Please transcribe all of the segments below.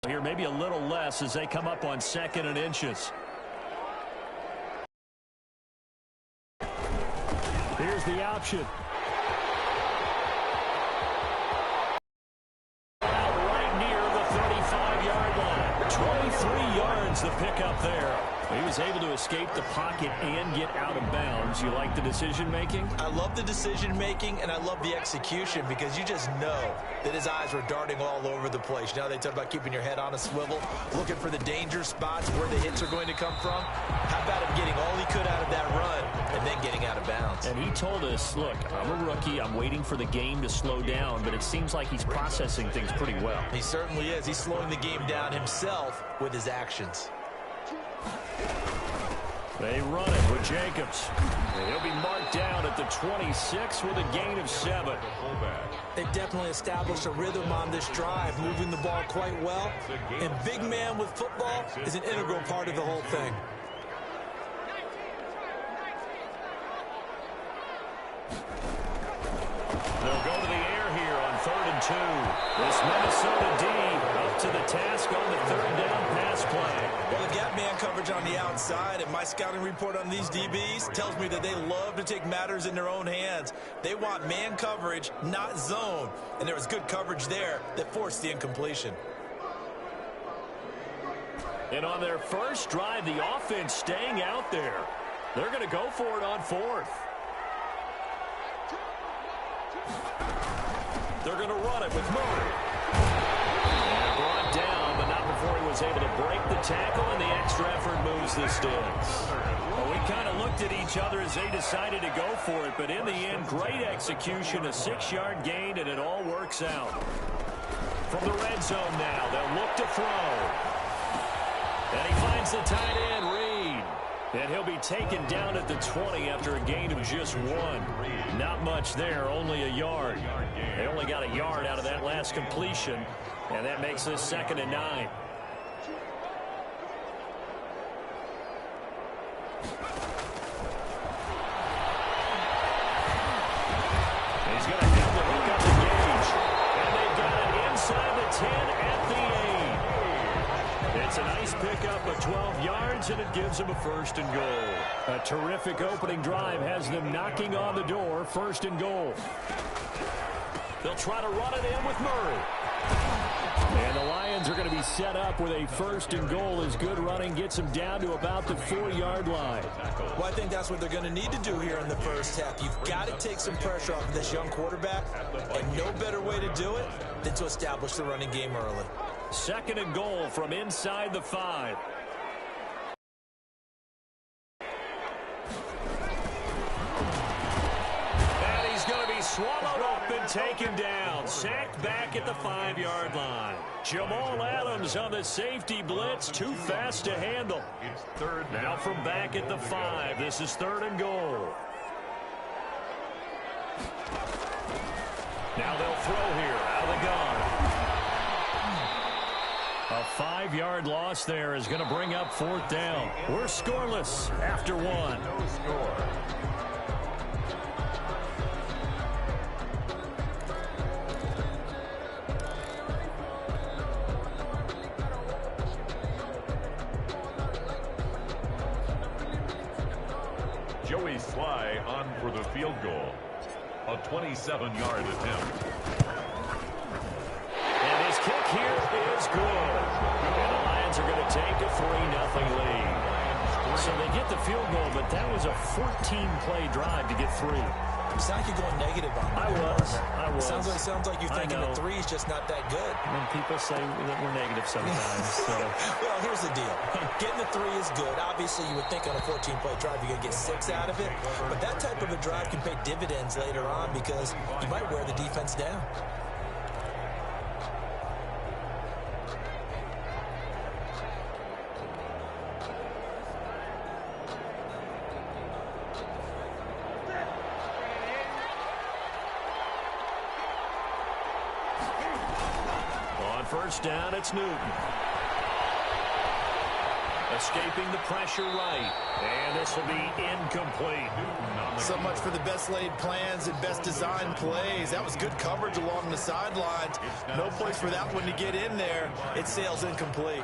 Here, maybe a little less as they come up on 2nd and inches. Here's the option. Right near the 35-yard line. 23 yards the pickup there. He was able to escape the pocket and get out of bounds. You like the decision-making? I love the decision-making, and I love the execution because you just know that his eyes were darting all over the place. Now they talk about keeping your head on a swivel, looking for the danger spots where the hits are going to come from. How about him getting all he could out of that run and then getting out of bounds? And he told us, look, I'm a rookie. I'm waiting for the game to slow down, but it seems like he's processing things pretty well. He certainly is. He's slowing the game down himself with his actions. They run it with Jacobs. And he'll be marked down at the 26 with a gain of 7. They've definitely established a rhythm on this drive, moving the ball quite well. And big man with football is an integral part of the whole thing. They'll go to the air here on 3rd and 2. This Minnesota D up to the task on the 3rd down pass play. Well, they've got man coverage on the outside, and my scouting report on these DBs tells me that they love to take matters in their own hands. They want man coverage, not zone. And there was good coverage there that forced the incompletion. And on their first drive, the offense staying out there. They're going to go for it on 4th. They're going to run it with Murray. And brought down, but not before he was able to break the tackle, and the extra effort moves the sticks. Well, we kind of looked at each other as they decided to go for it, but in the end, great execution, a 6-yard gain, and it all works out. From the red zone now, they'll look to throw. And he finds the tight end, Reed. And he'll be taken down at the 20 after a gain of just 1. Not much there, only a yard. They only got a yard out of that last completion, and that makes this 2nd and 9. He's going to have to hook up the gauge. And they've got it inside the 10 at the 8. It's a nice pickup of 12 yards, and it gives them a 1st and goal. A terrific opening drive has them knocking on the door, 1st and goal. They'll try to run it in with Murray. And the Lions are going to be set up with a 1st and goal as good running gets them down to about the 4-yard line. Well, I think that's what they're going to need to do here in the first half. You've got to take some pressure off of this young quarterback, and no better way to do it than to establish the running game early. 2nd and goal from inside the 5. And he's going to be swallowed up and taken down. Sacked back at the 5-yard line. Jamal Adams on the safety blitz. Too fast to handle. It's 3rd. Now from back at the 5. This is 3rd and goal. Now they'll throw here out of the gun. A 5-yard loss there is going to bring up 4th down. We're scoreless after 1. No score. Joey Sly on for the field goal. A 27-yard attempt. And his kick here is good. And the Lions are going to take a 3-0 lead. So they get the field goal, but that was a 14-play drive to get 3. It's not like you're going negative on that. I was. Sounds like you're thinking the 3 is just not that good. When people say that we're negative sometimes. So. Well, here's the deal. Getting the 3 is good. Obviously, you would think on a 14-play drive you're going to get 6 out of it. But that type of a drive can pay dividends later on because you might wear the defense down. First down, it's Newton. Escaping the pressure right. And this will be incomplete. So much for the best laid plans and best designed plays. That was good coverage along the sidelines. No place for that one to get in there. It sails incomplete.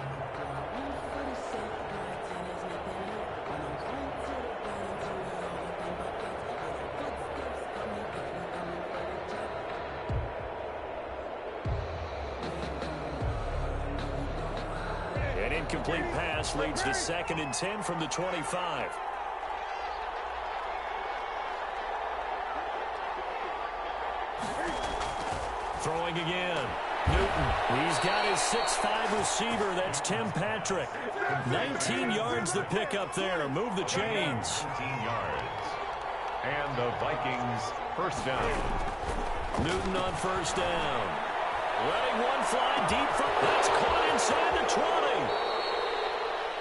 An incomplete pass leads to 2nd and 10 from the 25. Throwing again. Newton. He's got his 6'5 receiver. That's Tim Patrick. 19 yards the pick up there. Move the chains. 19 yards. And the Vikings first down. Newton on first down. Letting one fly deep from. That's caught inside the 20.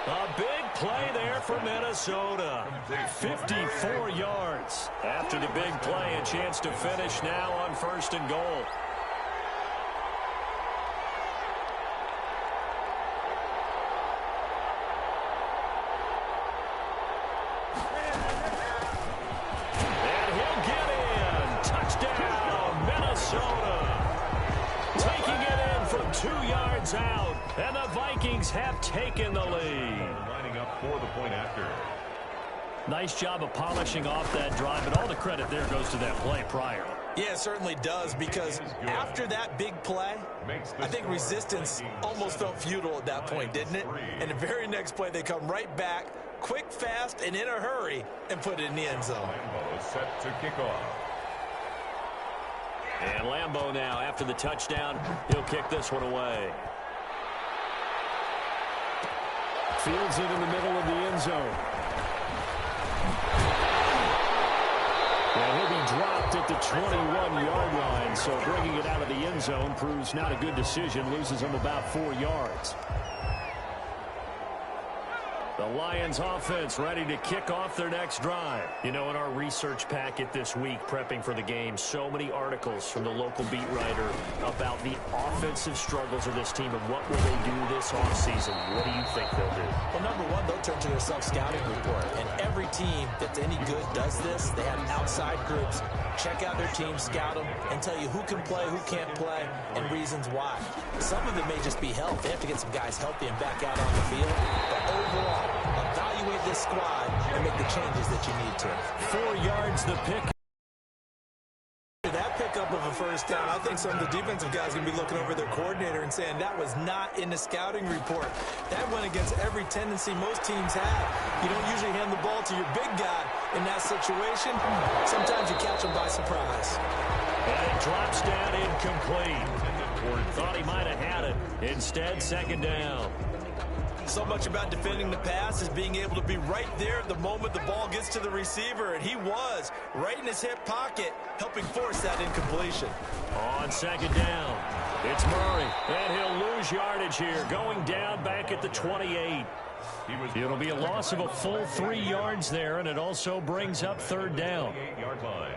A big play there for Minnesota. 54 yards. After the big play, a chance to finish now on 1st and goal. And he'll get in. Touchdown, Minnesota. Taking it in from 2 yards out. And the Vikings have taken the lead. Lining up for the point after. Nice job of polishing off that drive, but all the credit there goes to that play prior. Yeah, it certainly does, because after that big play, I think resistance almost felt futile at that point, didn't it? And the very next play, they come right back, quick, fast, and in a hurry, and put it in the end zone. Lambeau is set to kick off. And Lambeau now, after the touchdown, he'll kick this one away. Fields it in the middle of the end zone. And he'll be dropped at the 21-yard line, so bringing it out of the end zone proves not a good decision, loses him about 4 yards. The Lions offense ready to kick off their next drive. You know, in our research packet this week, prepping for the game, so many articles from the local beat writer about the offensive struggles of this team and what will they do this offseason. What do you think they'll do? Well, number one, they'll turn to their self-scouting report. And every team that's any good does this. They have outside groups. Check out their team, scout them, and tell you who can play, who can't play, and reasons why. Some of it may just be health. They have to get some guys healthy and back out on the field. But overall, evaluate this squad and make the changes that you need to. 4 yards the pick. That pickup of a first down, I think some of the defensive guys are going to be looking over their coordinator and saying that was not in the scouting report. That went against every tendency most teams have. You don't usually hand the ball to your big guy in that situation. Sometimes you catch them by surprise. And it drops down incomplete. Thought he might have had it. Instead, 2nd down. So much about defending the pass is being able to be right there at the moment the ball gets to the receiver, and he was right in his hip pocket, helping force that incompletion. On 2nd down, it's Murray, and he'll lose yardage here, going down back at the 28. It'll be a loss of a full 3 yards there, and it also brings up 3rd down. 8-yard line.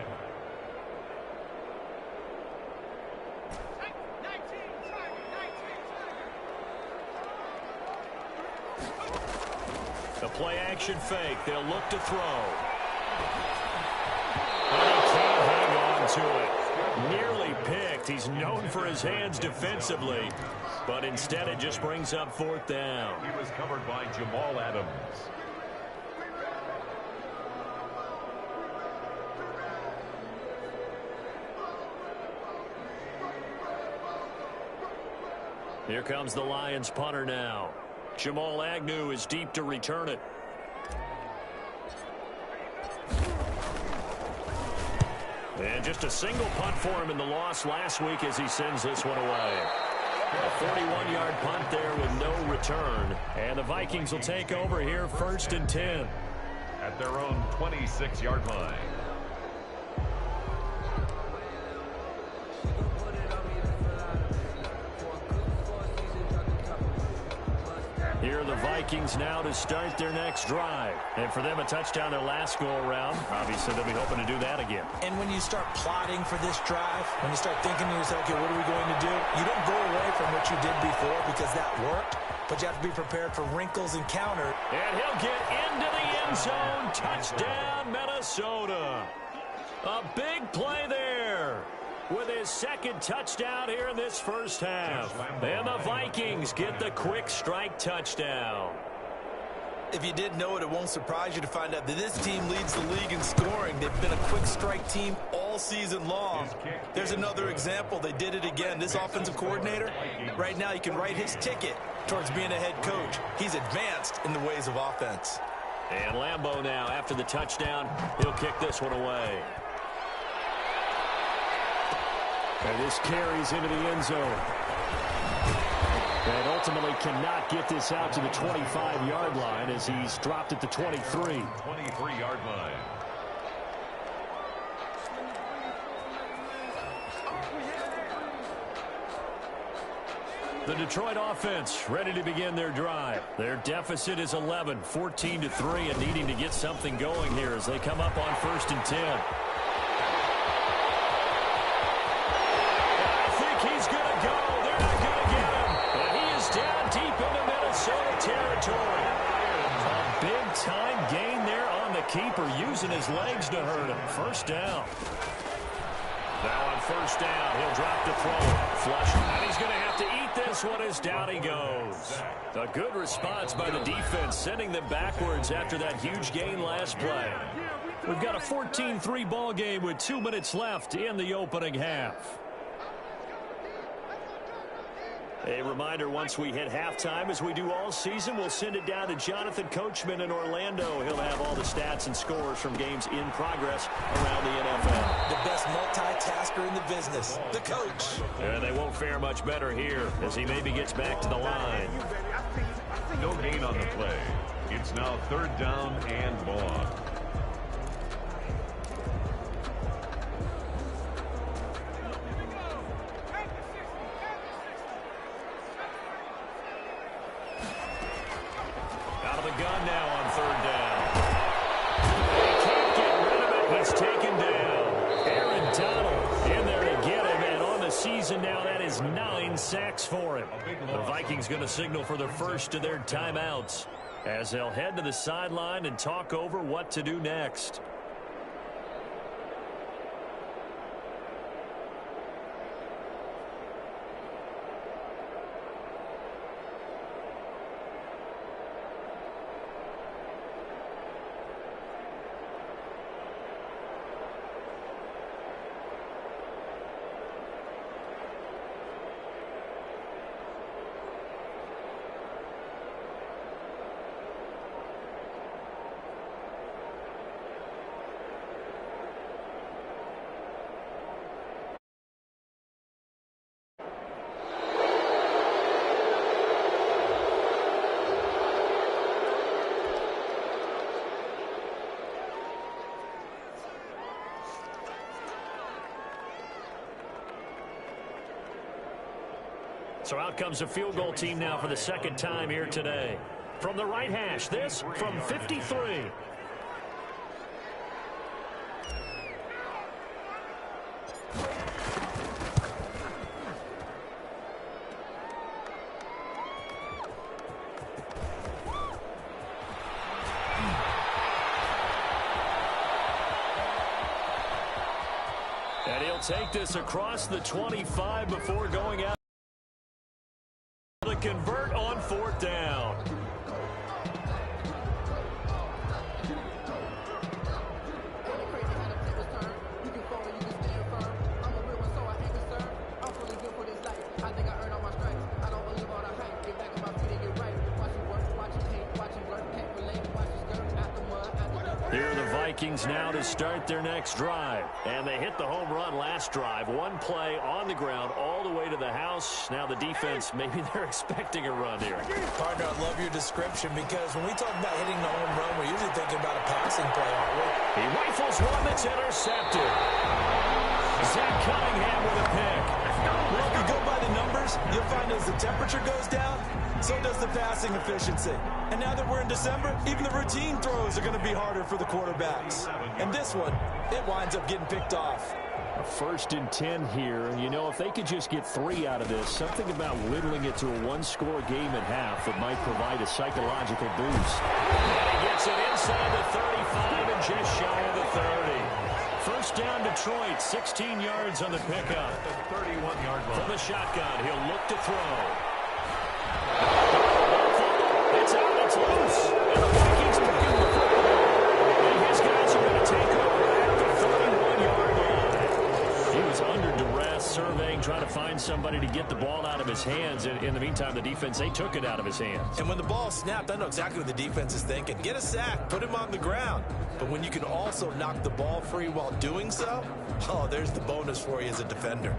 The play-action fake. They'll look to throw. But he can't hang on to it. Nearly picked. He's known for his hands defensively. But instead, it just brings up 4th down. He was covered by Jamal Adams. Here comes the Lions punter now. Jamal Agnew is deep to return it. And just a single punt for him in the loss last week as he sends this one away. A 41-yard punt there with no return. And the Vikings will take over here 1st and 10. At their own 26-yard line. Here are the Vikings now to start their next drive. And for them, a touchdown their last go-around. Obviously, they'll be hoping to do that again. And when you start plotting for this drive, when you start thinking to yourself, okay, what are we going to do? You don't go away from what you did before because that worked. but you have to be prepared for wrinkles and counter. And he'll get into the end zone. Touchdown, Minnesota. A big play there with his second touchdown here in this first half. And the Vikings get the quick strike touchdown. If you didn't know it, it won't surprise you to find out that this team leads the league in scoring. They've been a quick strike team all season long. There's another example. They did it again. This offensive coordinator, right now, you can write his ticket towards being a head coach. He's advanced in the ways of offense. And Lambeau now, after the touchdown, he'll kick this one away. And this carries into the end zone. And ultimately cannot get this out to the 25-yard line as he's dropped at the 23. 23-yard line. The Detroit offense ready to begin their drive. Their deficit is 11, 14-3, and needing to get something going here as they come up on 1st and 10. He's going to go. They're not going to get him. And he is down deep into Minnesota territory. A big-time gain there on the keeper, using his legs to hurt him. First down. Now on first down, he'll drop the throw. Flush. And he's going to have to eat this one as down he goes. A good response by the defense, sending them backwards after that huge gain last play. We've got a 14-3 ball game with 2 minutes left in the opening half. A reminder, once we hit halftime, as we do all season, we'll send it down to Jonathan Coachman in Orlando. He'll have all the stats and scores from games in progress around the NFL. The best multitasker in the business, the coach. And they won't fare much better here as he maybe gets back to the line. No gain on the play. It's now 3rd down and long. Gun now on 3rd down. They can't get rid of it. He's taken down. Aaron Donald in there to get him. And on the season now, that is 9 sacks for him. The Vikings going to signal for the first of their timeouts as they'll head to the sideline and talk over what to do next. So out comes the field goal team now for the second time here today. From the right hash, this from 53. And he'll take this across the 25 before going out. To convert on 4th down. Here are the Vikings now to start their next drive. And they hit the home run last drive. One play on the ground all the way to the house. Now the defense, maybe they're expecting a run here. Partner, I love your description because when we talk about hitting the home run, we're usually thinking about a passing play, aren't we? He rifles one that's intercepted. Zach Cunningham with a pick. Well, if you go by the numbers, you'll find as the temperature goes down, so does the passing efficiency. And now that we're in December, even the routine throws are going to be harder for the quarterbacks. And this one, it winds up getting picked off. A 1st and 10 here. And, you know, if they could just get 3 out of this, something about whittling it to a one-score game at half that might provide a psychological boost. And he gets it inside the 35 and just shy of the 30. 1st down, Detroit, 16 yards on the pickup. 31-yard line. From the shotgun, he'll look to throw. It's out, it's loose. And the Vikings pick him up. And his guys are going to take over at the 31-yard line. He was under duress, surveying, trying to find somebody to get the ball out of his hands. In the meantime, the defense, they took it out of his hands. And when the ball snapped, I know exactly what the defense is thinking. Get a sack, put him on the ground. But when you can also knock the ball free while doing so, oh, there's the bonus for you as a defender.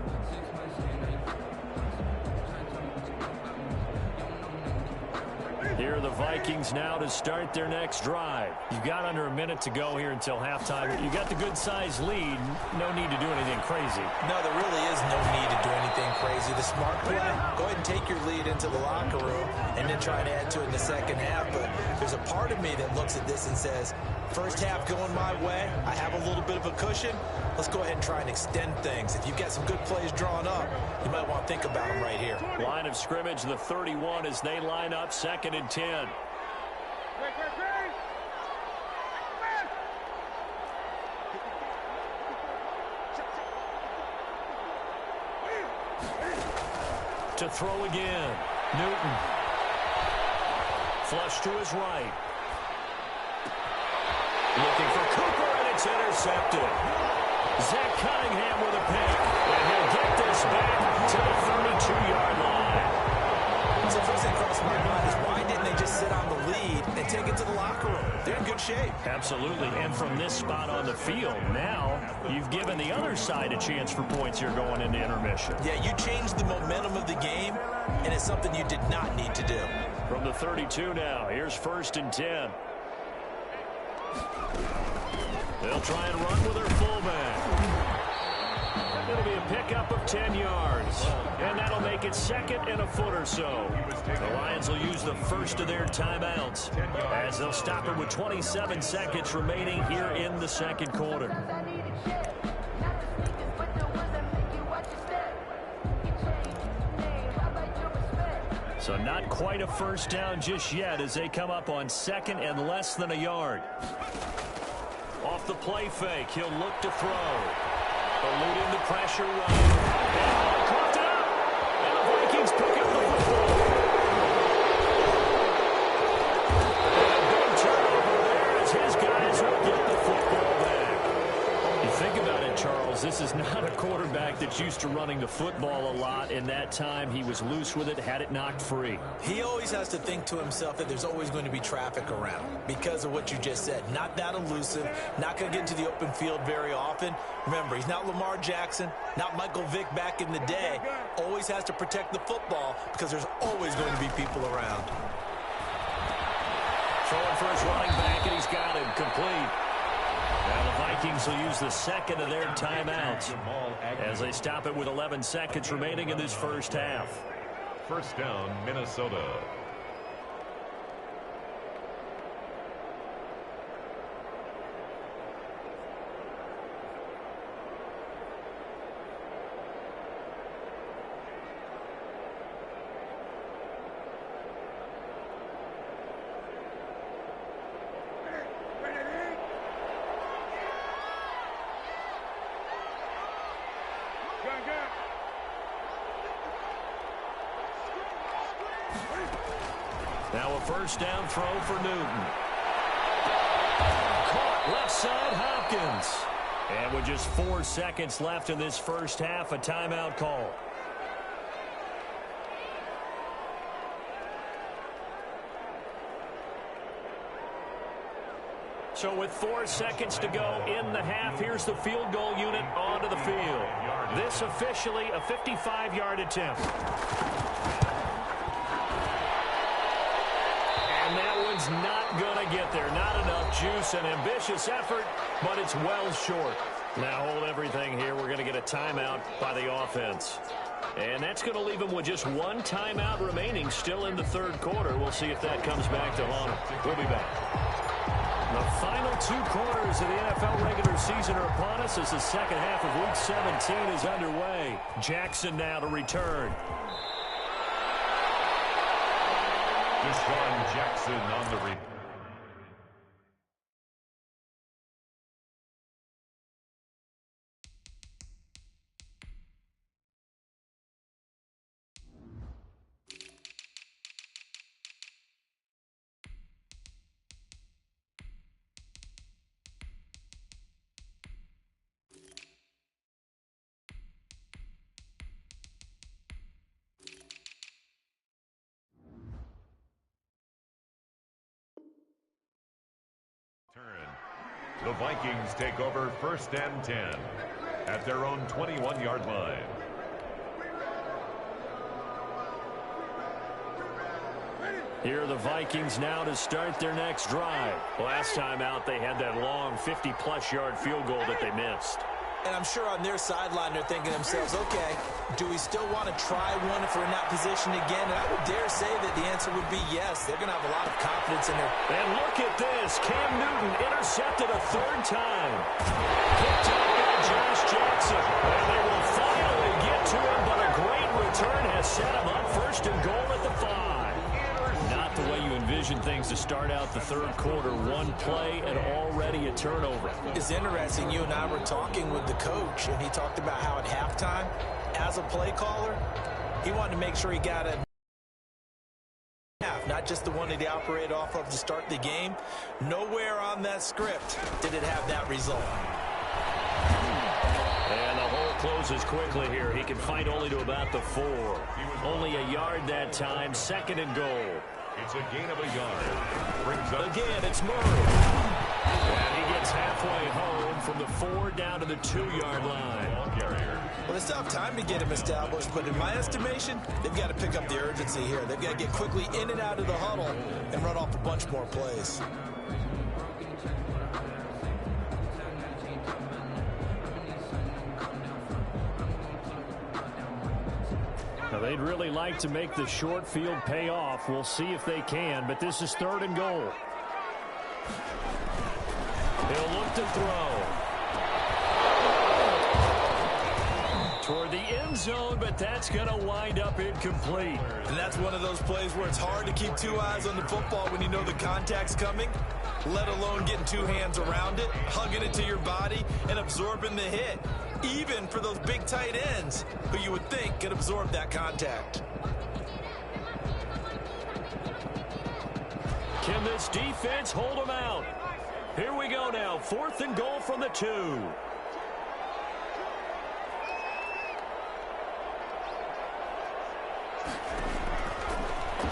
Here are the Vikings now to start their next drive. You've got under a minute to go here until halftime. You got the good-sized lead. No need to do anything crazy. No, there really is no need to do anything crazy. The smart play, go ahead and take your lead into the locker room and then try to add to it in the second half. But there's a part of me that looks at this and says, first half going my way, I have a little bit of a cushion. Let's go ahead and try and extend things. If you've got some good plays drawn up, you might want to think about them right here. Line of scrimmage, the 31 as they line up, 2nd and 10. To throw again. Newton. Flush to his right. Looking for Cooper, and it's intercepted. Zach Cunningham with a pick, and he'll get this back to the 32-yard line. So first thing crossed my mind is why didn't they just sit on the lead and take it to the locker room? They're in good shape. Absolutely, and from this spot on the field, now you've given the other side a chance for points here going into intermission. Yeah, you changed the momentum of the game, and it's something you did not need to do. From the 32 now, here's 1st and 10. They'll try and run with their fullback. It'll be a pickup of 10 yards. And that'll make it 2nd and a foot or so. The Lions will use the first of their timeouts as they'll stop it with 27 seconds remaining here in the 2nd quarter. So not quite a first down just yet as they come up on 2nd and less than a yard. Off the play fake, he'll look to throw. Eluding the pressure run. And caught it up. And the Vikings pick up the football. And a big turnover there as his guys will get the football back. You think about it, Charles. This is not a quarterback that's used to running the football a lot. In that time, he was loose with it, had it knocked free. He always has to think to himself that there's always going to be traffic around because of what you just said. Not that elusive, not going to get into the open field very often. Remember, he's not Lamar Jackson, not Michael Vick back in the day. Always has to protect the football because there's always going to be people around. Throwing for his running back, and he's got him complete. Now the Vikings will use the 2nd of their timeouts as they stop it with 11 seconds remaining in this first half. 1st down, Minnesota. Now a 1st down throw for Newton. Caught left side, Hopkins. And with just 4 seconds left in this first half, a timeout call. So with 4 seconds to go in the half, here's the field goal unit onto the field. This officially a 55-yard attempt. And that one's not going to get there. Not enough juice, an ambitious effort, but it's well short. Now hold everything here. We're going to get a timeout by the offense. And that's going to leave them with just 1 timeout remaining still in the 3rd quarter. We'll see if that comes back to haunt them. We'll be back. The final 2 quarters of the NFL regular season are upon us as the second half of Week 17 is underway. Jackson now to return. Deshaun Jackson on the return. The Vikings take over 1st and 10 at their own 21-yard line. Here are the Vikings now to start their next drive. Last time out, they had that long 50-plus yard field goal that they missed. And I'm sure on their sideline they're thinking to themselves, okay, do we still want to try one if we're in that position again? And I would dare say that the answer would be yes. They're going to have a lot of confidence in their... And look at this. Cam Newton intercepted a 3rd time. Picked up by Josh Jackson. And they will finally get to him, but a great return has set him up 1st and goal at the 5. Not the way you envision things to start out the 3rd quarter. One play and already a turnover. It's interesting. You and I were talking with the coach, and he talked about how at halftime, as a play caller, he wanted to make sure he got a half, not just the one that he operated off of to start the game. Nowhere on that script did it have that result. And the hole closes quickly here. He can fight only to about the 4. Only a yard that time. 2nd and goal. It's a gain of a yard. Brings up again, it's Murray. And he gets halfway home from the 4 down to the 2-yard line. Well, they still have time to get him established, but in my estimation, they've got to pick up the urgency here. They've got to get quickly in and out of the huddle and run off a bunch more plays. Now, they'd really like to make the short field pay off. We'll see if they can, but this is 3rd and goal. He'll look to throw. Toward the end zone, but that's going to wind up incomplete. And that's one of those plays where it's hard to keep 2 eyes on the football when you know the contact's coming, let alone getting 2 hands around it, hugging it to your body, and absorbing the hit. Even for those big tight ends who you would think could absorb that contact. Can this defense hold them out? Here we go now. 4th and goal from the 2.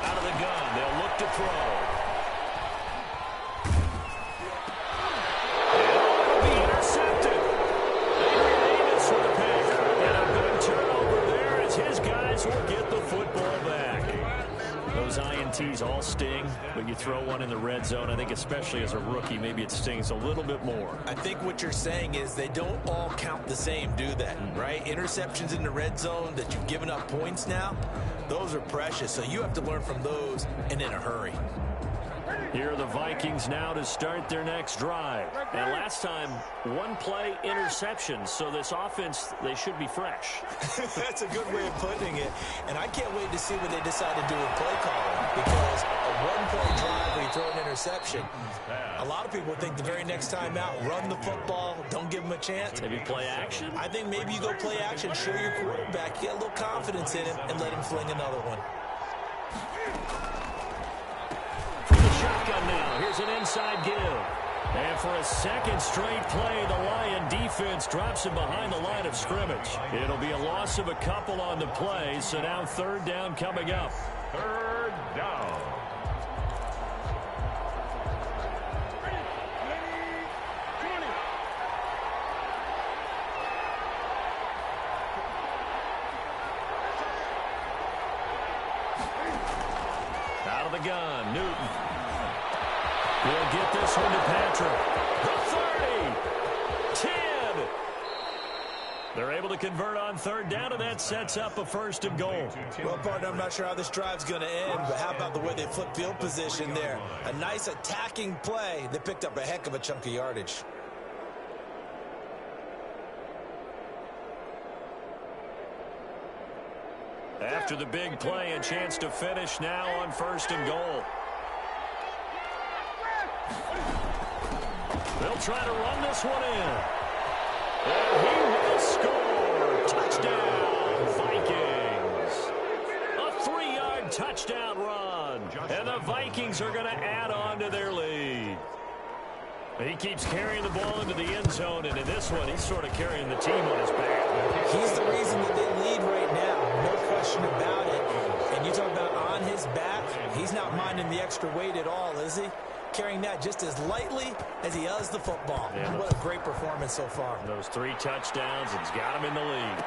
Out of the gun. They'll look to throw. Will get the football back. Those INTs all sting, but you throw one in the red zone, I think especially as a rookie, maybe it stings a little bit more. I think what you're saying is they don't all count the same, do they? Right? Interceptions in the red zone that you've given up points now, those are precious, so you have to learn from those and in a hurry. Here are the Vikings now to start their next drive. And last time, 1 play interception. So this offense, they should be fresh. That's a good way of putting it. And I can't wait to see what they decide to do with play calling. Because a 1-point drive where you throw an interception, a lot of people think the very next time out, run the football, don't give them a chance. Maybe play action? I think maybe you go play action, show your quarterback, get a little confidence in him, and let him fling another one. Shotgun now. Here's an inside give. And for a 2nd straight play, the Lion defense drops him behind the line of scrimmage. It'll be a loss of a couple on the play, so now 3rd down coming up. 3rd down. Out of the gun, Newton. He'll get this one to Patrick. The 30, 10. They're able to convert on third down, and that sets up a 1st and goal. Well, partner, I'm not sure how this drive's going to end, but how about the way they flip field position there? A nice attacking play that picked up a heck of a chunk of yardage. After the big play, a chance to finish now on 1st and goal. They'll try to run this one in. And he will score. Touchdown, Vikings. A 3-yard touchdown run. And the Vikings are going to add on to their lead. He keeps carrying the ball into the end zone, and in this one, he's sort of carrying the team on his back. He's the reason that they lead right now, no question about it. And you talk about on his back, he's not minding the extra weight at all, is he? Carrying that just as lightly as he does the football. Yeah, what a great performance so far. Those 3 touchdowns, it's got him in the lead.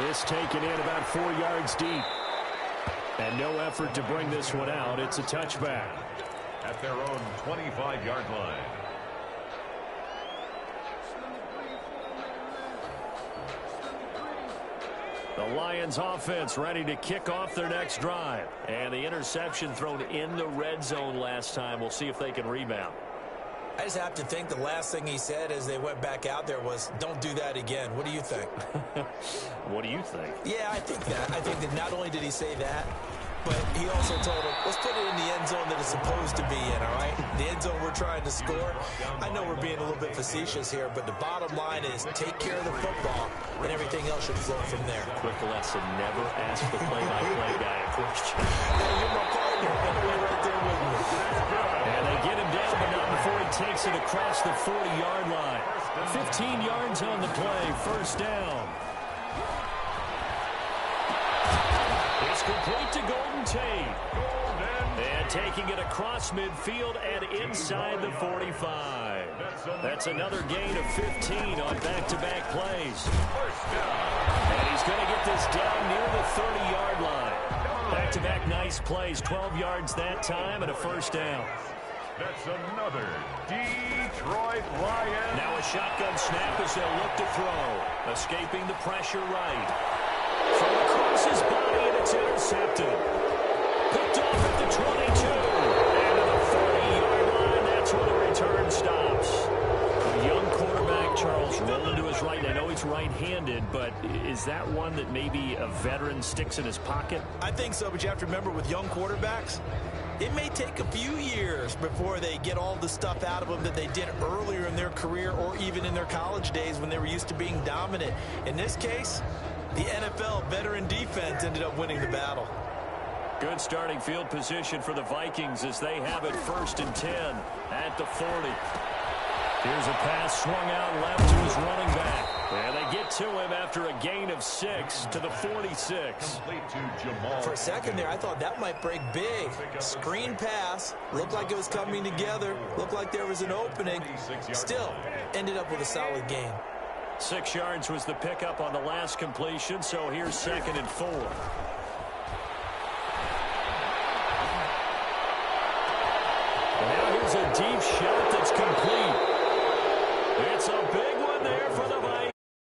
This taken in about 4 yards deep. And no effort to bring this one out. It's a touchback. At their own 25-yard line. The Lions offense ready to kick off their next drive. And the interception thrown in the red zone last time. We'll see if they can rebound. I just have to think the last thing he said as they went back out there was, don't do that again. What do you think? What do you think? Yeah, I think that. I think that not only did he say that, but he also told him, let's put it in the end zone that it's supposed to be in, all right? The end zone we're trying to score. I know we're being a little bit facetious here, but the bottom line is take care of the football, and everything else should flow from there. Quick lesson, never ask the play-by-play guy a question. Hey, you're my partner. You're right there with me. And they get him down, but not before he takes it across the 40-yard line. 15 yards on the play, 1st down. It's complete to Golden Tate. And taking it across midfield and inside the 45. That's another gain of 15 on back-to-back plays. And he's going to get this down near the 30-yard line. Back-to-back nice plays, 12 yards that time and a 1st down. That's another Detroit Lions. Now a shotgun snap as they'll look to throw. Escaping the pressure right. From across his body, and it's intercepted. Picked off at the 22. And to the 40-yard line, that's where the return stops. A young quarterback, Charles, rolling to his right. I know he's right-handed, but is that one that maybe a veteran sticks in his pocket? I think so, but you have to remember with young quarterbacks, it may take a few years before they get all the stuff out of them that they did earlier in their career or even in their college days when they were used to being dominant. In this case, the NFL veteran defense ended up winning the battle. Good starting field position for the Vikings as they have it 1st and 10 at the 40. Here's a pass swung out left to his running back. And they get to him after a gain of 6 to the 46. For a second there, I thought that might break big. Screen pass. Looked like it was coming together. Looked like there was an opening. Still, ended up with a solid gain. 6 yards was the pickup on the last completion, so here's 2nd and 4. And now here's a deep shot that's complete.